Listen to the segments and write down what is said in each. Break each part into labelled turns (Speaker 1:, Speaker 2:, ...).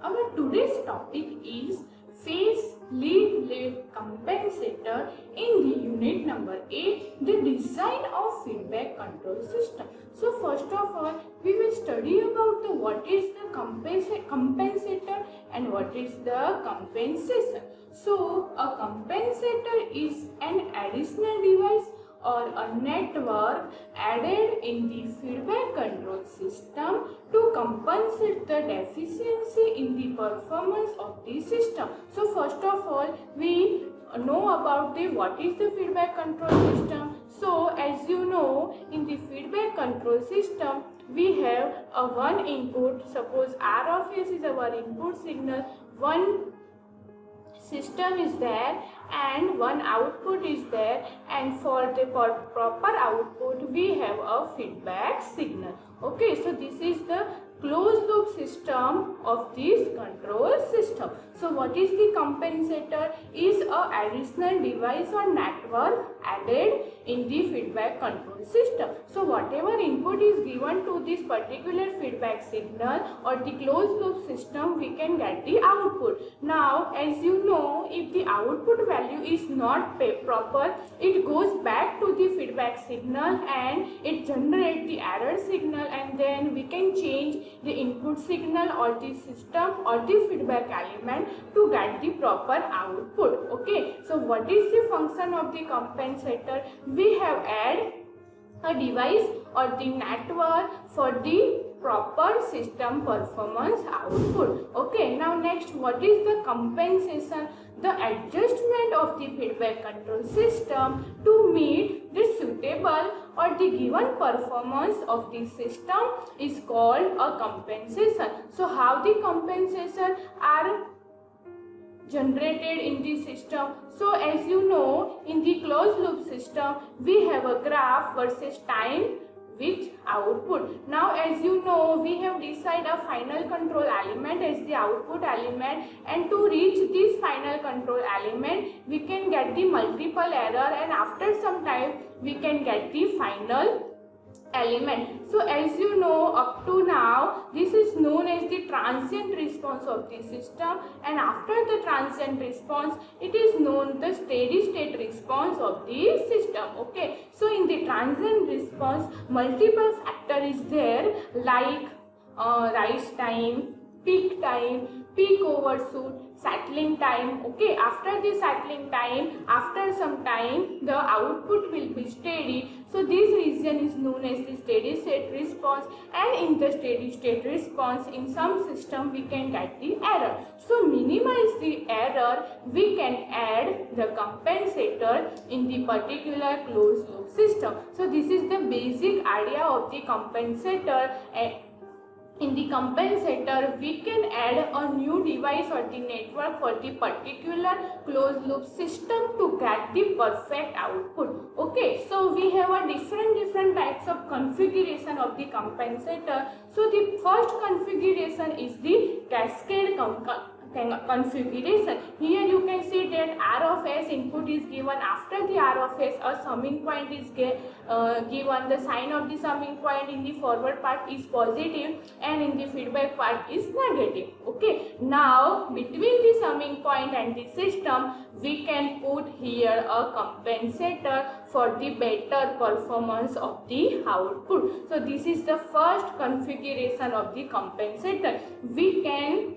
Speaker 1: Our today's topic is phase lead compensator in the unit number 8, the design of feedback control system. So first of all, we will study about what is the compensator and what is the compensation. So a compensator is an additional device or a network added in the feedback control system to compensate the deficiency in the performance of the system. So first of all, we know about what is the feedback control system. So as you know, in the feedback control system, we have a one input. Suppose R of S is our input signal, one system is there and one output is there, and for the proper output we have a feedback signal. Okay, so this is the closed loop system of this control system. So what is the compensator? Is a additional device or network added in the feedback control system. So whatever input is given to this particular feedback signal or the closed loop system, we can get the output. Now as you know, if the output value is not proper, it goes back to the feedback signal and it generates the error signal, and then we can change the input signal or the system or the feedback element to get the proper output. Okay, so what is the function of the compensator? We have added a device or the network for the proper system performance output. Okay, now next, what is the compensation? The adjustment of the feedback control system to meet the suitable or the given performance of the system is called a compensation. So how the compensation are generated in the system? So as you know, in the closed loop system we have a graph versus time with output. Now as you know, we have decided a final control element as the output element, and to reach this final control element we can get the multiple error, and after some time we can get the final element. So as you know, up to now this is known as the transient response of the system, and after the transient response it is known the steady state response of the system. Okay, so in the transient response multiple factor is there like rise time, peak overshoot, settling time. Okay, after the settling time, after some time the output will be steady. So this region is known as the steady state response, and in the steady state response in some system we can get the error. So minimize the error, we can add the compensator in the particular closed loop system. So this is the basic idea of the compensator. In the compensator we can add a new device or the network for the particular closed loop system to get the perfect output. Okay, so we have a different types of configuration of the compensator. So the first configuration is the cascade configuration. Here you can see that R of S input is given. After the R of S a summing point is given. The sign of the summing point in the forward part is positive and in the feedback part is negative. Okay, now between the summing point and the system we can put here a compensator for the better performance of the output. So this is the first configuration of the compensator. We can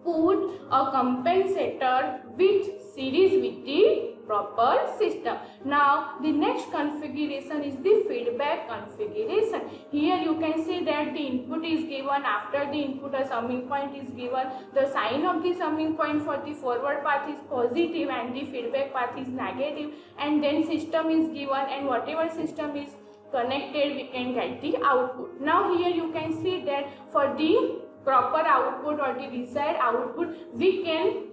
Speaker 1: put a compensator with series with the proper system. Now the next configuration is the feedback configuration. Here you can see that the input is given. After the input a summing point is given. The sign of the summing point for the forward path is positive and the feedback path is negative, and then system is given, and whatever system is connected we can get the output. Now here you can see that for the proper output or the desired output we can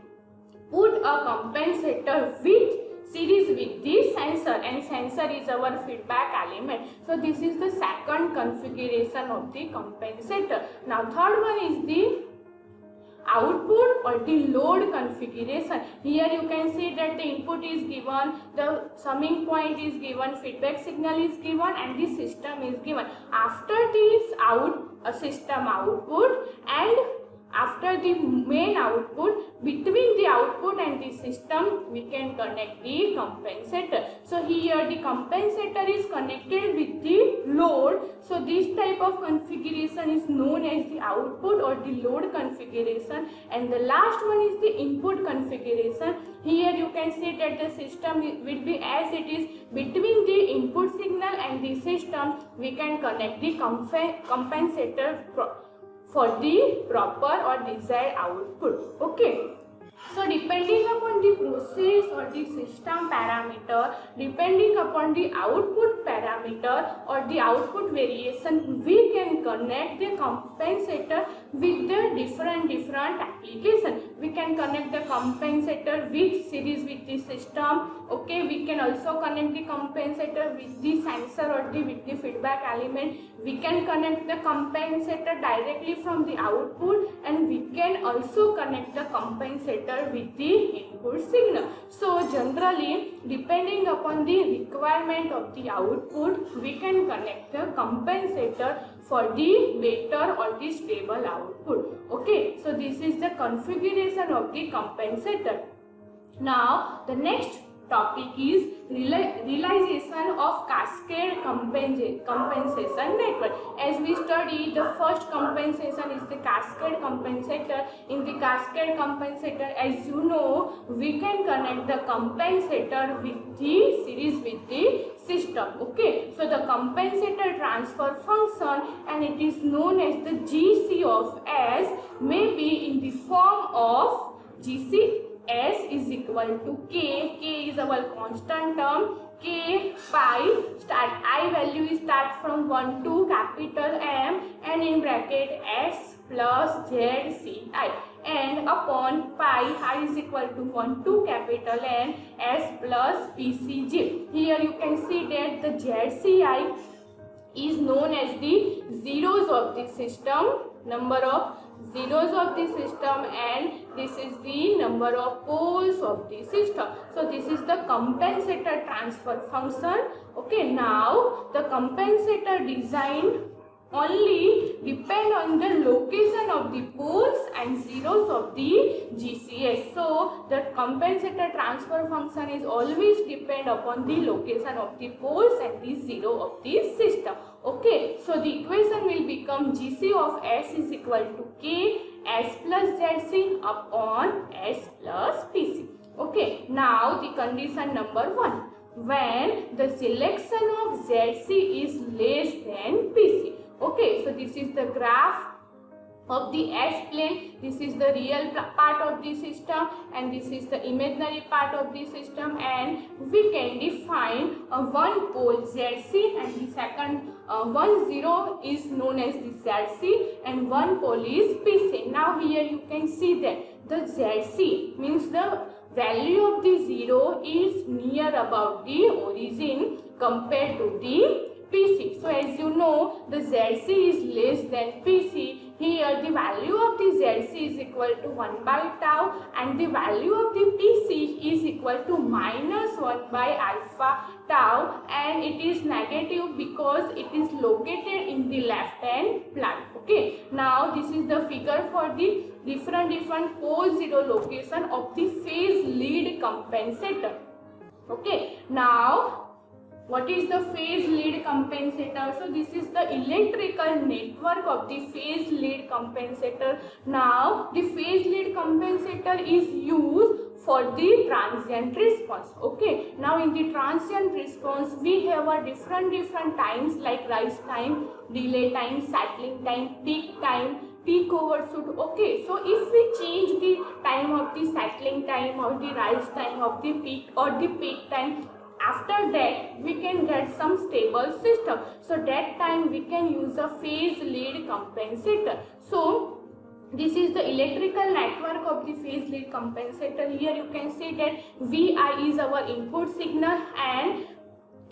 Speaker 1: put a compensator with series with the sensor, and sensor is our feedback element. So this is the second configuration of the compensator. Now third one is the output or the load configuration. Here you can see that the input is given, the summing point is given, feedback signal is given, and the system is given. After this system output and after the main output, between the output and the system, we can connect the compensator. So here the compensator is connected with the load. So this type of configuration is known as the output or the load configuration, and the last one is the input configuration. Here you can see that the system will be as it is between the input signal and the system. We can connect the compensator for the proper or desired output. Okay. So depending upon the process or the system parameter, depending upon the output parameter or the output variation, we can connect the compensator with the different application. We can connect the compensator with series with the system. Okay, we can also connect the compensator with the sensor or with the feedback element. We can connect the compensator directly from the output, and we can also connect the compensator with the input signal. So generally, depending upon the requirement of the output, we can connect the compensator for the better or the stable output. Okay, so this is the configuration of the compensator. Now the next topic is realization of cascade compensation network. As we study, the first compensation is the cascade compensator. In the cascade compensator, as you know, we can connect the compensator with the series with the system. Okay, so the compensator transfer function, and it is known as the GC of S, may be in the form of GC S is equal to K is our constant term, K pi, I value start from 1 to capital M, and in bracket S plus ZCI, and upon pi, I is equal to 1 to capital N, S plus PCJ. Here you can see that the ZCI is known as the zeros of the system, number of zeros of the system, and this is the number of poles of the system. So this is the compensator transfer function. Okay, now the compensator design only depend on the location of the poles and zeros of the GCS. So the compensator transfer function is always depend upon the location of the poles and the zero of the system. Okay, so the equation will become GC of S is equal to K S plus ZC upon S plus PC. Okay, now the condition number 1. When the selection of ZC is less than PC. Okay, so this is the graph of the S plane. This is the real part of the system, and this is the imaginary part of the system, and we can define one pole ZC, and the second one zero is known as the ZC, and one pole is PC. Now here you can see that the ZC means the value of the zero is near about the origin compared to the PC. So as you know, the ZC is less than PC. Here the value of the ZC is equal to 1 by tau, and the value of the PC is equal to minus 1 by alpha tau, and it is negative because it is located in the left hand plane. Okay, now this is the figure for the different pole zero location of the phase lead compensator. Okay, now what is the phase lead compensator? So this is the electrical network of the phase lead compensator. Now the phase lead compensator is used for the transient response. Okay, now in the transient response we have a different times like rise time, delay time, settling time, peak time, peak overshoot. Okay, so if we change the time of the settling time or the rise time of the peak or the peak time, after that we can get some stable system. So that time we can use a phase lead compensator. So this is the electrical network of the phase lead compensator. Here you can see that Vi is our input signal, and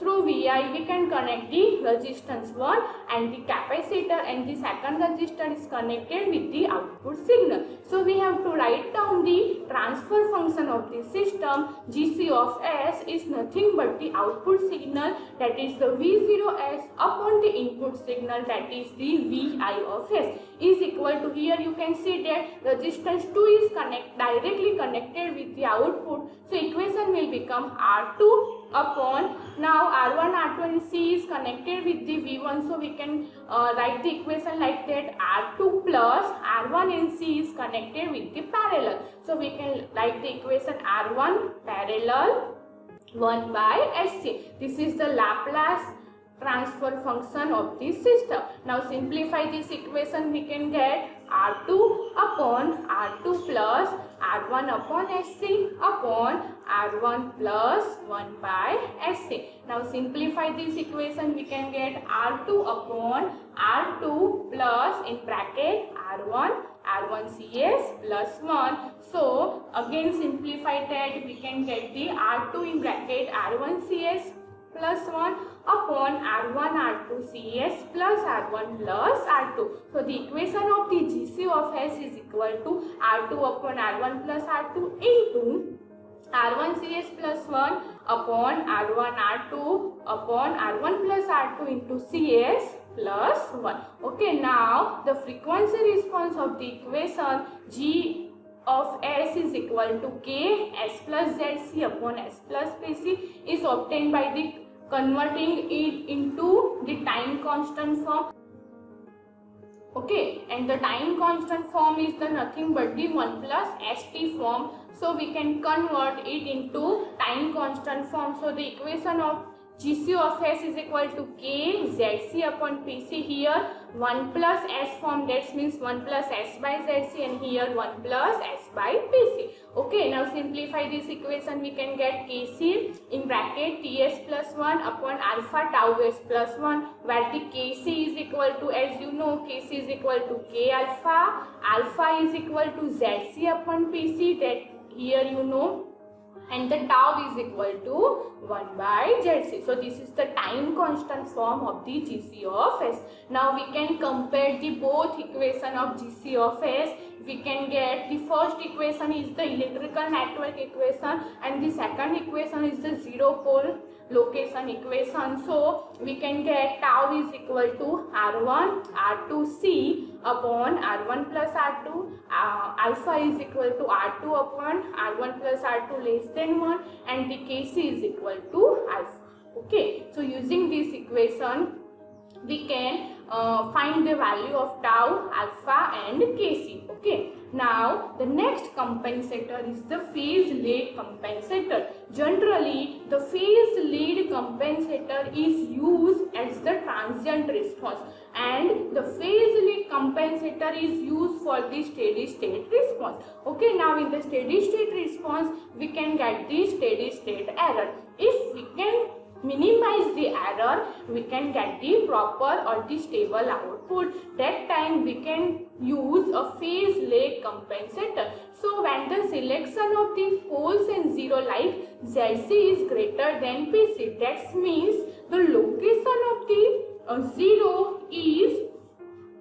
Speaker 1: through Vi we can connect the resistance 1 and the capacitor, and the second resistor is connected with the output signal. So we have to write down the transfer function of the system. Gc of S is nothing but the output signal, that is the V0S, upon the input signal, that is the Vi of S, is equal to, here you can see that resistance 2 is directly connected with the output. So equation will become R2 upon, now R1, R2 and C is connected with the V1, so we can write the equation like that, R2 plus R1 and C is connected with the parallel. So we can write the equation R1 parallel 1 by SC. This is the Laplace transfer function of this system. Now simplify this equation, we can get R2 upon R2 plus R1 upon SC upon R1 plus 1 by SC. Now simplify this equation, we can get R2 upon R2 plus in bracket R1 CS plus 1. So again simplify that, we can get the R2 in bracket R1 CS plus 1 upon R1 R2 CS plus R1 plus R2. So the equation of the GC of S is equal to R2 upon R1 plus R2 into R1 CS plus 1 upon R1 R2 upon R1 plus R2 into CS plus 1. Okay, now the frequency response of the equation G of S is equal to K S plus ZC upon S plus PC is obtained by the converting it into the time constant form. Okay, and the time constant form is the nothing but the 1 plus ST form. So we can convert it into time constant form. So the equation of GC of S is equal to K ZC upon PC, here 1 plus S form, that means 1 plus S by ZC, and here 1 plus S by PC. Okay, now simplify this equation, we can get Kc in bracket Ts plus 1 upon alpha tau S plus 1, where the Kc is equal to, as you know, Kc is equal to K alpha, alpha is equal to Zc upon Pc, that here you know, and the tau is equal to 1 by Zc. So this is the time constant form of the GC of S. Now we can compare the both equation of GC of S. We can get the first equation is the electrical network equation, and the second equation is the zero pole location equation. So we can get tau is equal to R1 R2C upon R1 plus R2, alpha is equal to R2 upon R1 plus R2 less than 1, and the Kc is equal to alpha. Okay, so using this equation we can find the value of tau, alpha and Kc. Okay, now the next compensator is the phase lead compensator. Generally the phase lead compensator is used as the transient response, and the phase lead compensator is used for the steady state response. Okay, now in the steady state response we can get the steady state error. If we can minimize the error, we can get the proper or the stable output. That time we can use a phase lag compensator. So when the selection of the poles and zero, like Zc is greater than Pc, that means the location of the zero is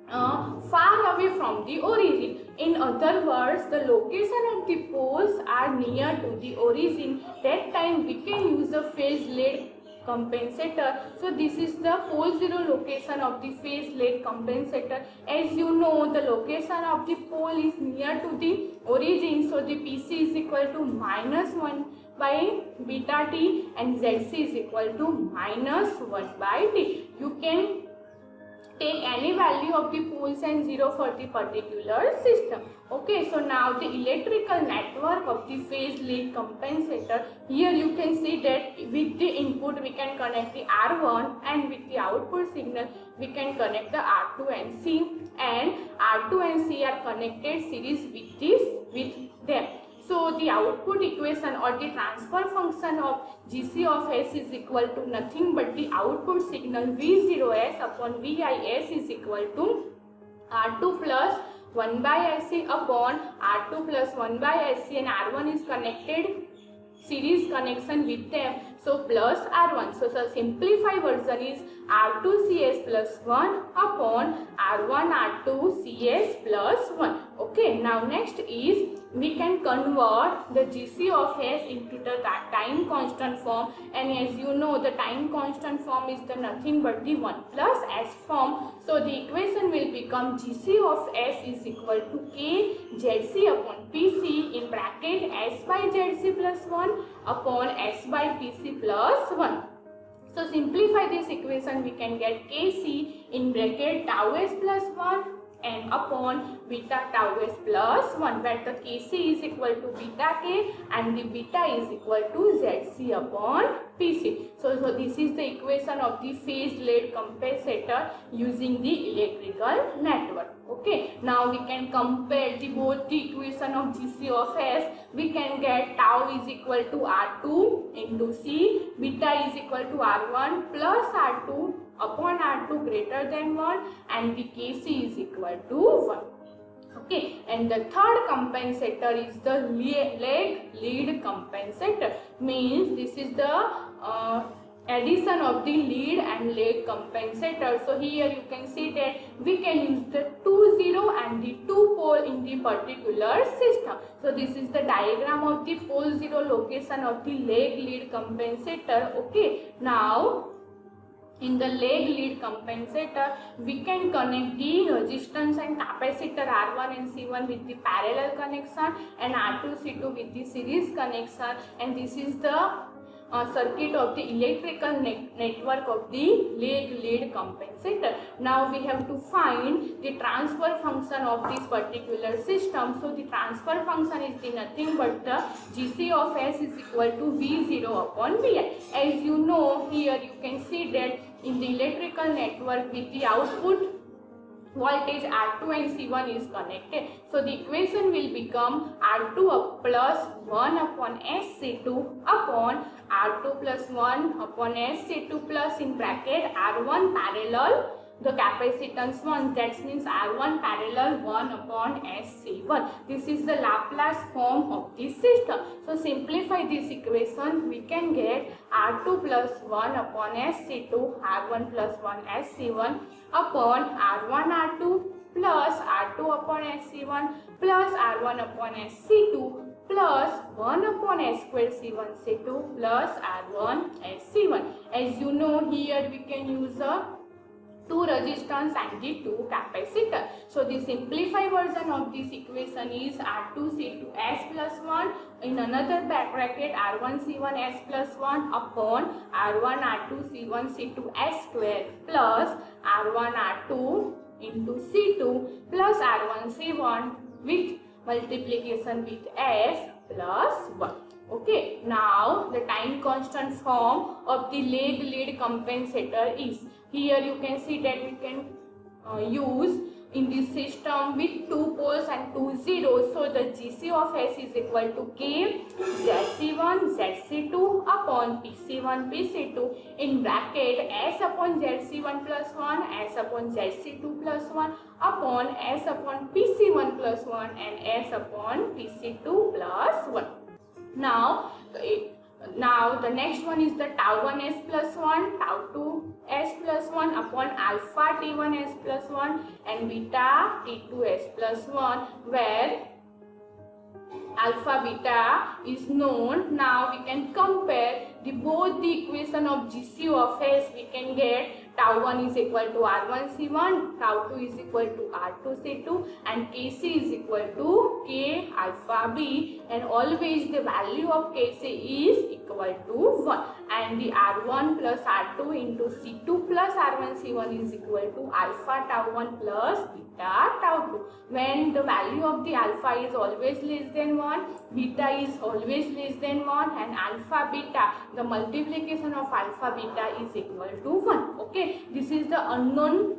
Speaker 1: far away from the origin. In other words, the location of the poles are near to the origin. That time we can use a phase lag compensator. So this is the pole zero location of the phase lag compensator. As you know, the location of the pole is near to the origin, so the Pc is equal to -1 by beta t and Zc is equal to -1 by t. You can take any value of the poles and zero for the particular system. Okay, so now the electrical network of the phase lag compensator. Here you can see that with the input we can connect the R1, and with the output signal we can connect the R2 and C, and R2 and C are connected series with them. So the output equation or the transfer function of GC of S is equal to nothing but the output signal V0S upon VIS is equal to R2 plus 1 by SC upon R2 plus 1 by SC, and R1 is connected series connection with them, so plus R1. So the simplified version is R2CS plus 1 upon R1 R2 CS plus 1. Okay, now next is we can convert the GC of S into the time constant form, and as you know the time constant form is the nothing but the 1 plus S form. So the equation will become GC of S is equal to K ZC upon PC in bracket S by ZC plus 1 upon S by PC plus 1. So simplify this equation, we can get Kc in bracket tau S plus 1 and upon beta tau S plus 1, where the Kc is equal to beta K and the beta is equal to Zc upon Pc. So this is the equation of the phase-led compensator using the electrical network. Okay, now we can compare both the equation of GC of S. We can get tau is equal to R2 into C, beta is equal to R1 plus R2 upon R2 greater than 1, and the Kc is equal to 1. Okay, and the third compensator is the leg lead compensator. Means this is the addition of the lead and leg compensator. So here you can see that we can use the 2 0 and the 2 pole in the particular system. So this is the diagram of the pole 0 location of the leg lead compensator. Okay, now in the leg lead compensator, we can connect the resistance and capacitor R1 and C1 with the parallel connection and R2 C2 with the series connection, and this is the circuit of the electrical network of the leg lead compensator. Now we have to find the transfer function of this particular system. So the transfer function is the nothing but the GC of S is equal to V0 upon Vi. As you know, here you can see that in the electrical network with the output voltage R2 and C1 is connected. So the equation will become R2 plus 1 upon SC2 upon R2 plus 1 upon SC2 plus in bracket R1 parallel the capacitance 1, that means R1 parallel 1 upon SC1. This is the Laplace form of this system. So simplify this equation, we can get R2 plus 1 upon SC2, R1 plus 1 SC1 upon R1 R2 plus R2 upon SC1 plus R1 upon SC2 plus 1 upon S square C1 C2 plus R1 SC1. As you know, here we can use a 2 resistance and the 2 capacitor. So the simplified version of this equation is R2 C2 S plus 1 in another bracket R1 C1 S plus 1 upon R1 R2 C1 C2 S square plus R1 R2 into C2 plus R1 C1 with multiplication with S plus 1. Okay, now the time constant form of the leg lead compensator is, here you can see that we can use in this system with 2 poles and 2 zeros. So the GC of S is equal to K ZC1 ZC2 upon PC1 PC2 in bracket S upon ZC1 plus 1 S upon ZC2 plus 1 upon S upon PC1 plus 1 and S upon PC2 plus 1. Now the next one is the tau 1 S plus 1, tau 2 S plus 1 upon alpha T1 S plus 1 and beta T2 S plus 1, where alpha beta is known. Now we can compare both the equation of GC of S. We can get tau 1 is equal to R1 C1, tau 2 is equal to R2 C2 and Kc is equal to K alpha B, and always the value of Kc is equal to 1, and the R1 plus R2 into C2 plus R1 C1 is equal to alpha tau 1 plus beta tau 2. When the value of the alpha is always less than 1, beta is always less than 1, and alpha beta, the multiplication of alpha beta is equal to 1. Okay, this is the unknown,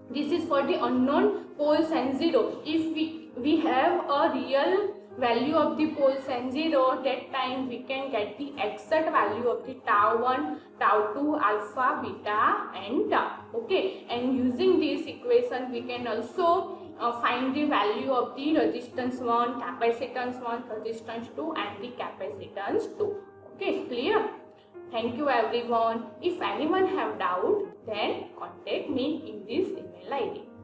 Speaker 1: this is for the unknown poles and 0. If we have a real value of the poles and 0, that time we can get the exact value of the tau 1, tau 2, alpha, beta and tau. Okay, and using this equation we can also find the value of the resistance 1, capacitance 1, resistance 2 and the capacitance 2. Okay, clear? Thank you everyone. If anyone have doubt, then contact me in this email ID.